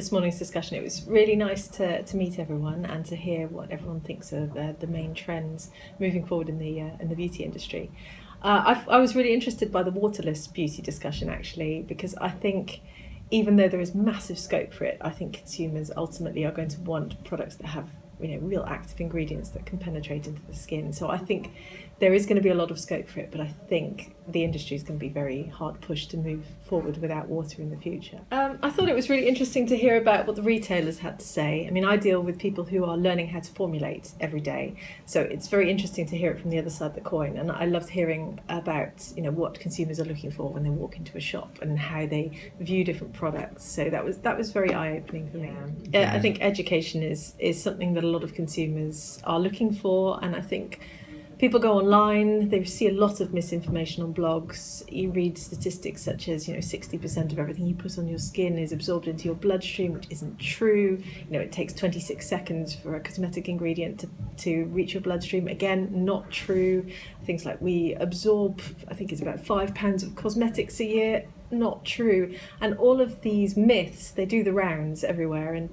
this morning's discussion. It was really nice to meet everyone and to hear what everyone thinks are the main trends moving forward in the beauty industry. I was really interested by the waterless beauty discussion, actually, because I think even though there is massive scope for it, I think consumers ultimately are going to want products that have real active ingredients that can penetrate into the skin. So I think there is going to be a lot of scope for it, but I think the industry is going to be very hard pushed to move forward without water in the future. I thought it was really interesting to hear about what the retailers had to say. I mean, I deal with people who are learning how to formulate every day, so it's very interesting to hear it from the other side of the coin. And I loved hearing about what consumers are looking for when they walk into a shop and how they view different products. So that was very eye-opening for me. I think education is something that a lot of consumers are looking for, and I think people go online, they see a lot of misinformation on blogs. You read statistics such as 60% of everything you put on your skin is absorbed into your bloodstream, which isn't true. It takes 26 seconds for a cosmetic ingredient to reach your bloodstream. Again, not true. Things like we absorb, I think it's about 5 pounds of cosmetics a year, not true. And all of these myths, they do the rounds everywhere, and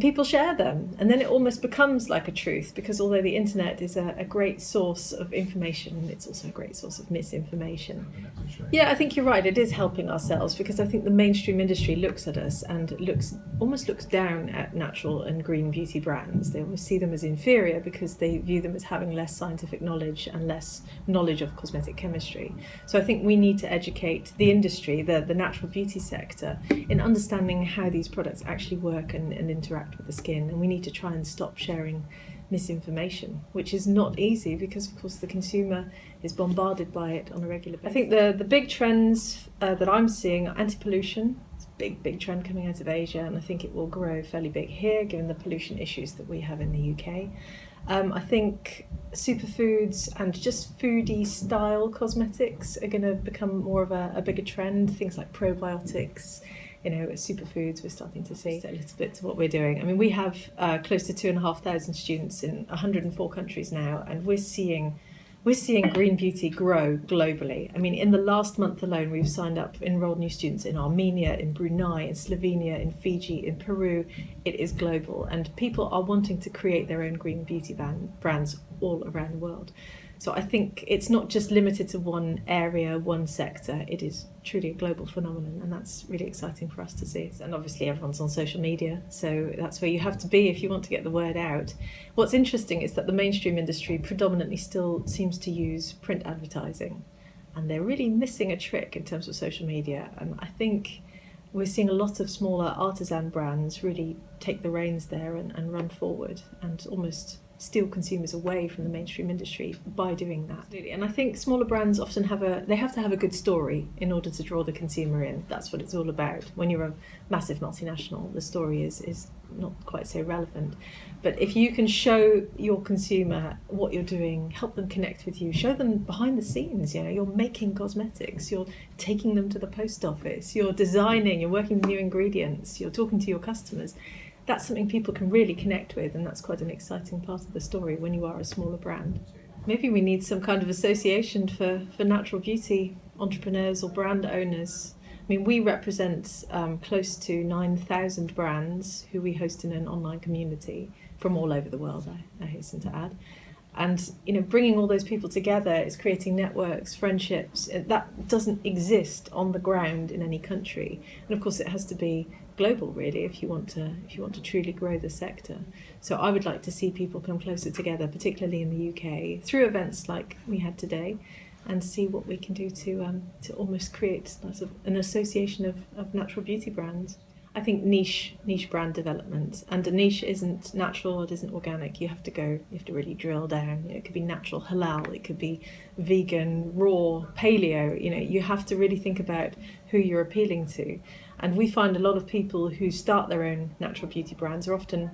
people share them, and then it almost becomes like a truth, because although the internet is a great source of information, it's also a great source of misinformation. Yeah, I think you're right, it is helping ourselves, because I think the mainstream industry looks at us and almost looks down at natural and green beauty brands. They almost see them as inferior because they view them as having less scientific knowledge and less knowledge of cosmetic chemistry. So I think we need to educate the industry, the natural beauty sector, in understanding how these products actually work and interact with the skin, and we need to try and stop sharing misinformation, which is not easy because of course the consumer is bombarded by it on a regular basis. I think the big trends that I'm seeing are anti-pollution. It's a big trend coming out of Asia, and I think it will grow fairly big here given the pollution issues that we have in the UK. I think superfoods and just foodie style cosmetics are going to become more of a bigger trend. Things like probiotics, superfoods, we're starting to see a little bit to what we're doing. I mean, we have close to 2,500 students in 104 countries now, and we're seeing green beauty grow globally. I mean, in the last month alone, we've enrolled new students in Armenia, in Brunei, in Slovenia, in Fiji, in Peru. It is global, and people are wanting to create their own green beauty brands all around the world. So I think it's not just limited to one area, one sector. It is truly a global phenomenon, and that's really exciting for us to see. And obviously everyone's on social media, so that's where you have to be if you want to get the word out. What's interesting is that the mainstream industry predominantly still seems to use print advertising, and they're really missing a trick in terms of social media. And I think we're seeing a lot of smaller artisan brands really take the reins there and run forward and almost steal consumers away from the mainstream industry by doing that. And I think smaller brands often have to have a good story in order to draw the consumer in. That's what it's all about. When you're a massive multinational, the story is not quite so relevant. But if you can show your consumer what you're doing, help them connect with you, show them behind the scenes, you're making cosmetics, you're taking them to the post office, you're designing, you're working with new ingredients, you're talking to your customers. That's something people can really connect with, and that's quite an exciting part of the story when you are a smaller brand. Maybe we need some kind of association for natural beauty entrepreneurs or brand owners. I mean, we represent close to 9,000 brands who we host in an online community from all over the world, I hasten to add. And bringing all those people together is creating networks, friendships. That doesn't exist on the ground in any country, and of course it has to be global, really, if you want to truly grow the sector. So I would like to see people come closer together, particularly in the UK, through events like we had today, and see what we can do to almost create sort of an association of natural beauty brands. I think niche brand development, and a niche isn't natural, it isn't organic. You have to really drill down. It could be natural halal, it could be vegan, raw, paleo. You have to really think about who you're appealing to. And we find a lot of people who start their own natural beauty brands are often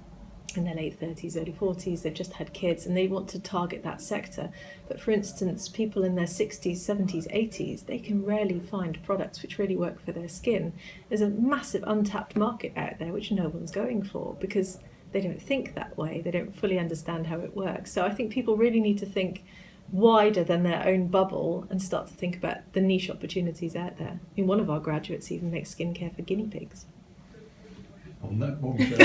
in their late 30s, early 40s, they've just had kids and they want to target that sector. But for instance, people in their 60s, 70s, 80s, they can rarely find products which really work for their skin. There's a massive untapped market out there which no one's going for because they don't think that way, they don't fully understand how it works. So I think people really need to think wider than their own bubble and start to think about the niche opportunities out there. I mean, one of our graduates even makes skincare for guinea pigs. On that bombshell.